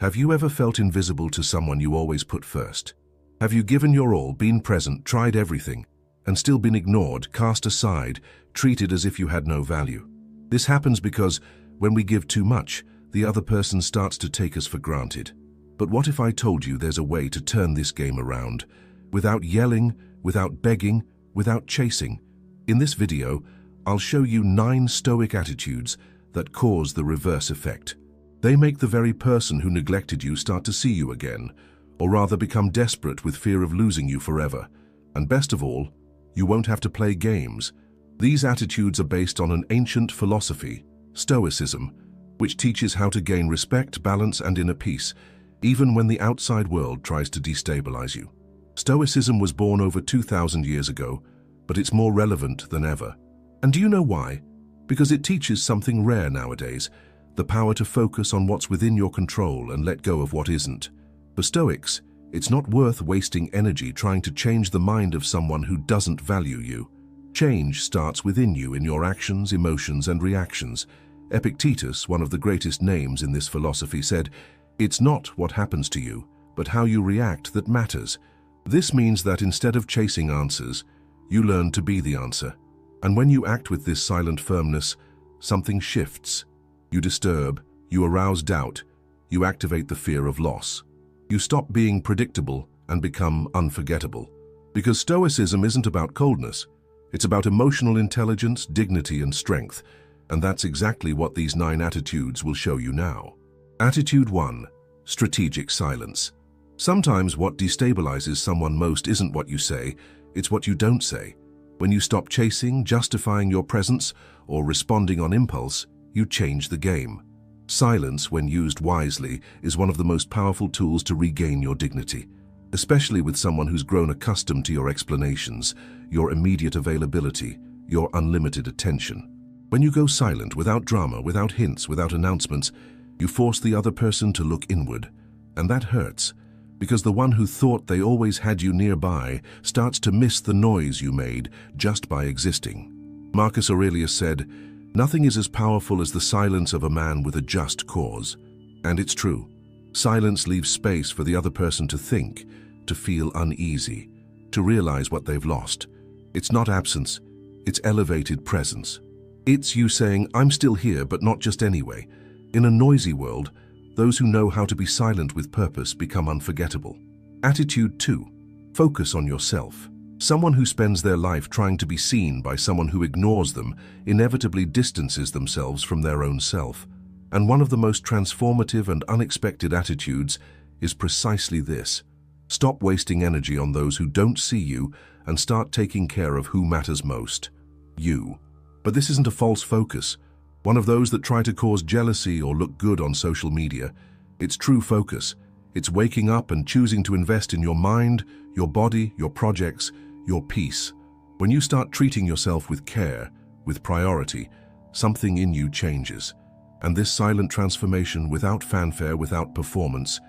Have you ever felt invisible to someone you always put first? Have you given your all, been present, tried everything, and still been ignored, cast aside, treated as if you had no value? This happens because when we give too much, the other person starts to take us for granted. But what if I told you there's a way to turn this game around, without yelling, without begging, without chasing? In this video, I'll show you 9 Stoic attitudes that cause the reverse effect. They make the very person who neglected you start to see you again, or rather become desperate with fear of losing you forever. And best of all, you won't have to play games. These attitudes are based on an ancient philosophy, Stoicism, which teaches how to gain respect, balance, and inner peace, even when the outside world tries to destabilize you. Stoicism was born over 2,000 years ago, but it's more relevant than ever. And do you know why? Because it teaches something rare nowadays, the power to focus on what's within your control and let go of what isn't. For Stoics, it's not worth wasting energy trying to change the mind of someone who doesn't value you. Change starts within you in your actions, emotions, and reactions. Epictetus, one of the greatest names in this philosophy, said, "It's not what happens to you, but how you react that matters." This means that instead of chasing answers, you learn to be the answer. And when you act with this silent firmness, something shifts. You disturb, you arouse doubt, you activate the fear of loss. You stop being predictable and become unforgettable. Because Stoicism isn't about coldness, it's about emotional intelligence, dignity, and strength. And that's exactly what these 9 attitudes will show you now. Attitude 1. Strategic silence. Sometimes what destabilizes someone most isn't what you say, it's what you don't say. When you stop chasing, justifying your presence, or responding on impulse, you change the game. Silence, when used wisely, is one of the most powerful tools to regain your dignity, especially with someone who's grown accustomed to your explanations, your immediate availability, your unlimited attention. When you go silent, without drama, without hints, without announcements, you force the other person to look inward. And that hurts, because the one who thought they always had you nearby starts to miss the noise you made just by existing. Marcus Aurelius said, "Nothing is as powerful as the silence of a man with a just cause." And it's true. Silence leaves space for the other person to think, to feel uneasy, to realize what they've lost. It's not absence, it's elevated presence. It's you saying, "I'm still here, but not just anyway." In a noisy world, those who know how to be silent with purpose become unforgettable. Attitude 2. Focus on yourself. Someone who spends their life trying to be seen by someone who ignores them inevitably distances themselves from their own self. And one of the most transformative and unexpected attitudes is precisely this. Stop wasting energy on those who don't see you and start taking care of who matters most. You. But this isn't a false focus, one of those that try to cause jealousy or look good on social media. It's true focus. It's waking up and choosing to invest in your mind, your body, your projects, your peace. When you start treating yourself with care, with priority, something in you changes. And this silent transformation, without fanfare, without performance,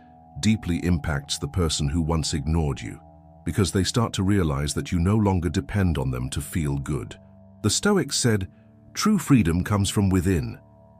deeply impacts the person who once ignored you, because they start to realize that you no longer depend on them to feel good. The Stoics said, "True freedom comes from within,"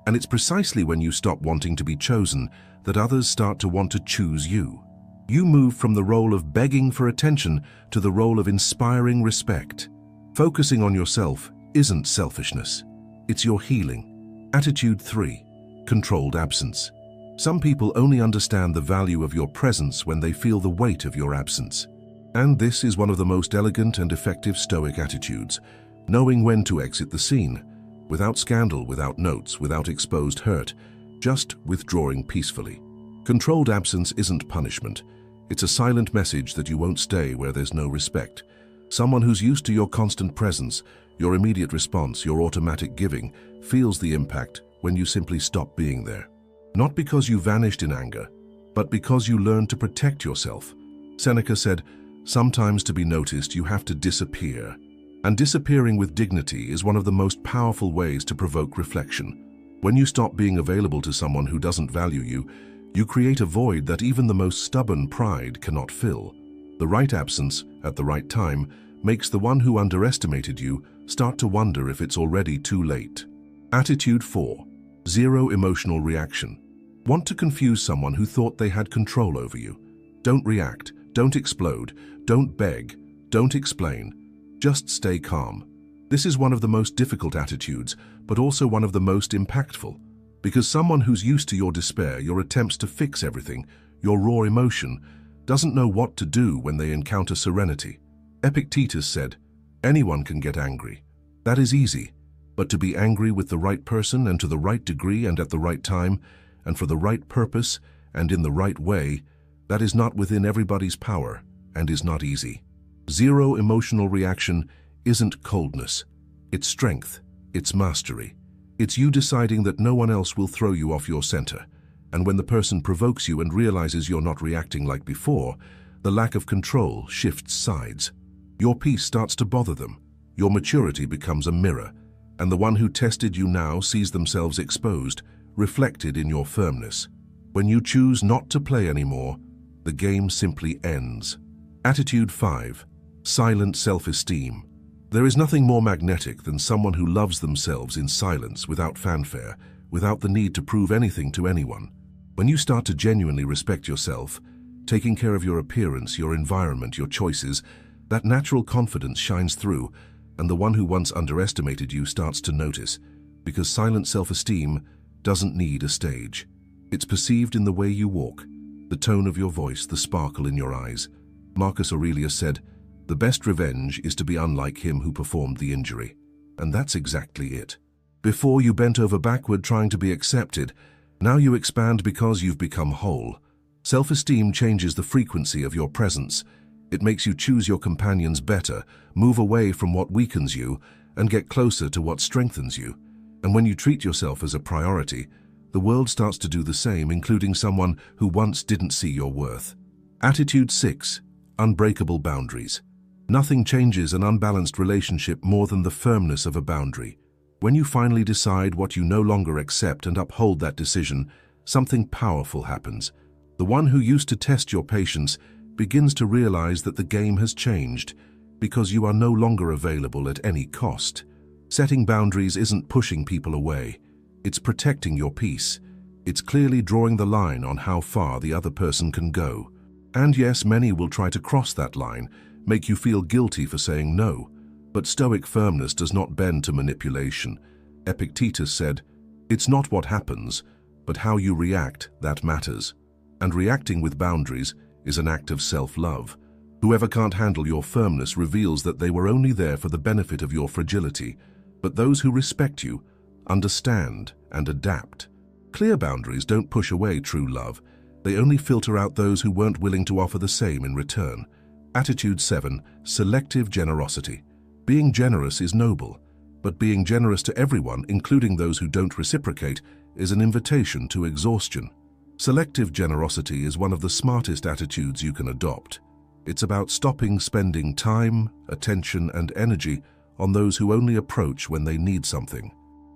and it's precisely when you stop wanting to be chosen that others start to want to choose you. You move from the role of begging for attention to the role of inspiring respect. Focusing on yourself isn't selfishness, it's your healing. Attitude 3. Controlled absence. Some people only understand the value of your presence when they feel the weight of your absence. And this is one of the most elegant and effective Stoic attitudes. Knowing when to exit the scene, without scandal, without notes, without exposed hurt, just withdrawing peacefully. Controlled absence isn't punishment. It's a silent message that you won't stay where there's no respect. Someone who's used to your constant presence, your immediate response, your automatic giving, feels the impact when you simply stop being there. Not because you vanished in anger, but because you learned to protect yourself. Seneca said, "Sometimes to be noticed, you have to disappear." And disappearing with dignity is one of the most powerful ways to provoke reflection. When you stop being available to someone who doesn't value you, you create a void that even the most stubborn pride cannot fill. The right absence, at the right time, makes the one who underestimated you start to wonder if it's already too late. Attitude 4. Zero emotional reaction. Want to confuse someone who thought they had control over you? Don't react, don't explode, don't beg, don't explain. Just stay calm. This is one of the most difficult attitudes, but also one of the most impactful. Because someone who's used to your despair, your attempts to fix everything, your raw emotion, doesn't know what to do when they encounter serenity. Epictetus said, "Anyone can get angry. That is easy. But to be angry with the right person and to the right degree and at the right time, and for the right purpose and in the right way, that is not within everybody's power and is not easy." Zero emotional reaction isn't coldness. It's strength. It's mastery. It's you deciding that no one else will throw you off your center. And when the person provokes you and realizes you're not reacting like before, the lack of control shifts sides. Your peace starts to bother them. Your maturity becomes a mirror, and the one who tested you now sees themselves exposed, reflected in your firmness. When you choose not to play anymore, the game simply ends. Attitude 5. Silent self-esteem. There is nothing more magnetic than someone who loves themselves in silence, without fanfare, without the need to prove anything to anyone. When you start to genuinely respect yourself, taking care of your appearance, your environment, your choices, that natural confidence shines through, and the one who once underestimated you starts to notice, because silent self-esteem doesn't need a stage. It's perceived in the way you walk, the tone of your voice, the sparkle in your eyes. Marcus Aurelius said, "The best revenge is to be unlike him who performed the injury." And that's exactly it. Before you bent over backward trying to be accepted, now you expand because you've become whole. Self-esteem changes the frequency of your presence. It makes you choose your companions better, move away from what weakens you, and get closer to what strengthens you. And when you treat yourself as a priority, the world starts to do the same, including someone who once didn't see your worth. Attitude 6. Unbreakable boundaries. Nothing changes an unbalanced relationship more than the firmness of a boundary. When you finally decide what you no longer accept and uphold that decision, something powerful happens. The one who used to test your patience begins to realize that the game has changed, because you are no longer available at any cost. Setting boundaries isn't pushing people away. It's protecting your peace. It's clearly drawing the line on how far the other person can go. And yes, many will try to cross that line, make you feel guilty for saying no. But Stoic firmness does not bend to manipulation. Epictetus said, "It's not what happens, but how you react that matters." And reacting with boundaries is an act of self-love. Whoever can't handle your firmness reveals that they were only there for the benefit of your fragility. But those who respect you understand and adapt. Clear boundaries don't push away true love. They only filter out those who weren't willing to offer the same in return. Attitude 7. Selective generosity. Being generous is noble, but being generous to everyone, including those who don't reciprocate, is an invitation to exhaustion. Selective generosity is one of the smartest attitudes you can adopt. It's about stopping spending time, attention, and energy on those who only approach when they need something.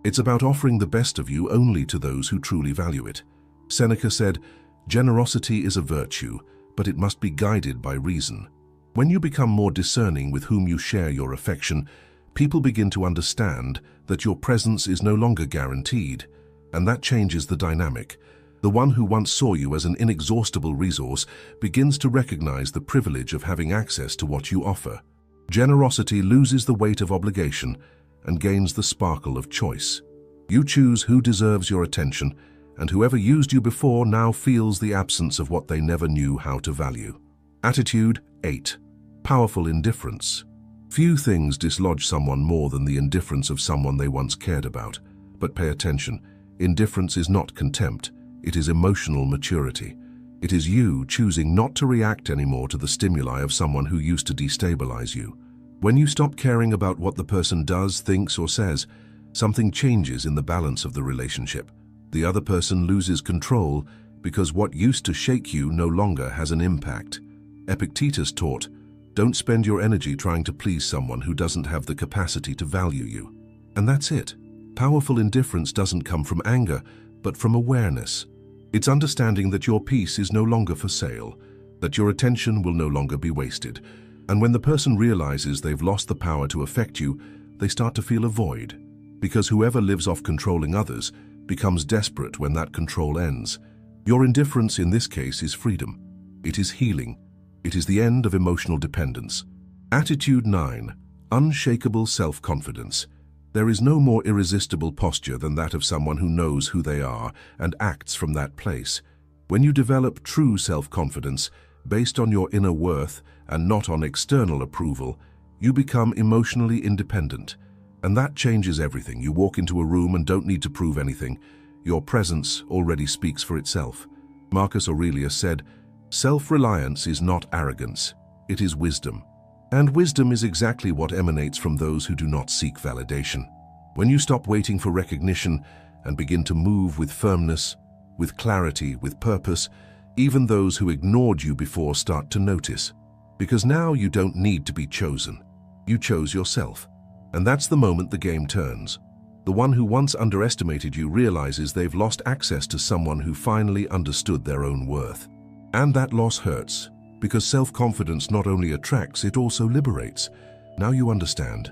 It's about offering the best of you only to those who truly value it. Seneca said, "Generosity is a virtue, but it must be guided by reason." When you become more discerning with whom you share your affection, people begin to understand that your presence is no longer guaranteed, and that changes the dynamic. The one who once saw you as an inexhaustible resource begins to recognize the privilege of having access to what you offer. Generosity loses the weight of obligation and gains the sparkle of choice. You choose who deserves your attention, and whoever used you before now feels the absence of what they never knew how to value. Attitude 8. Powerful indifference. Few things dislodge someone more than the indifference of someone they once cared about. But pay attention, indifference is not contempt, it is emotional maturity. It is you choosing not to react anymore to the stimuli of someone who used to destabilize you. When you stop caring about what the person does, thinks, or says, something changes in the balance of the relationship. The other person loses control because what used to shake you no longer has an impact. Epictetus taught, "Don't spend your energy trying to please someone who doesn't have the capacity to value you." And that's it. Powerful indifference doesn't come from anger, but from awareness. It's understanding that your peace is no longer for sale, that your attention will no longer be wasted. And when the person realizes they've lost the power to affect you, they start to feel a void. Because whoever lives off controlling others becomes desperate when that control ends. Your indifference in this case is freedom. It is healing. It is the end of emotional dependence. Attitude 9. Unshakable self-confidence. There is no more irresistible posture than that of someone who knows who they are and acts from that place. When you develop true self-confidence, based on your inner worth and not on external approval, you become emotionally independent. And that changes everything. You walk into a room and don't need to prove anything. Your presence already speaks for itself. Marcus Aurelius said, "Self-reliance is not arrogance, it is wisdom." And wisdom is exactly what emanates from those who do not seek validation. When you stop waiting for recognition and begin to move with firmness, with clarity, with purpose, even those who ignored you before start to notice. Because now you don't need to be chosen. You chose yourself. And that's the moment the game turns. The one who once underestimated you realizes they've lost access to someone who finally understood their own worth. And that loss hurts, because self-confidence not only attracts, it also liberates. Now you understand.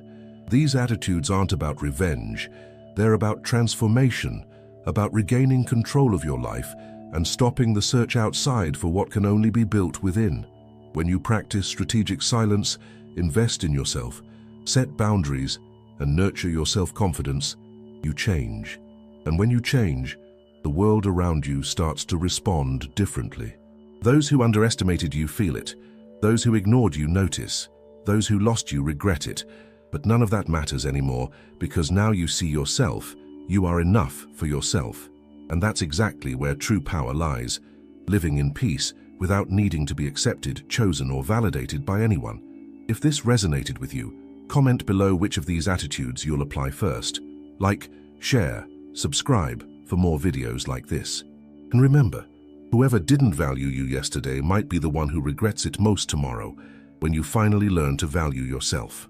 These attitudes aren't about revenge. They're about transformation, about regaining control of your life and stopping the search outside for what can only be built within. When you practice strategic silence, invest in yourself, set boundaries, and nurture your self-confidence, you change. And when you change, the world around you starts to respond differently. Those who underestimated you feel it. Those who ignored you notice. Those who lost you regret it. But none of that matters anymore, because now you see yourself. You are enough for yourself. And that's exactly where true power lies, living in peace without needing to be accepted, chosen, or validated by anyone. If this resonated with you, comment below which of these attitudes you'll apply first. Like, share, subscribe for more videos like this. And remember, whoever didn't value you yesterday might be the one who regrets it most tomorrow, when you finally learn to value yourself.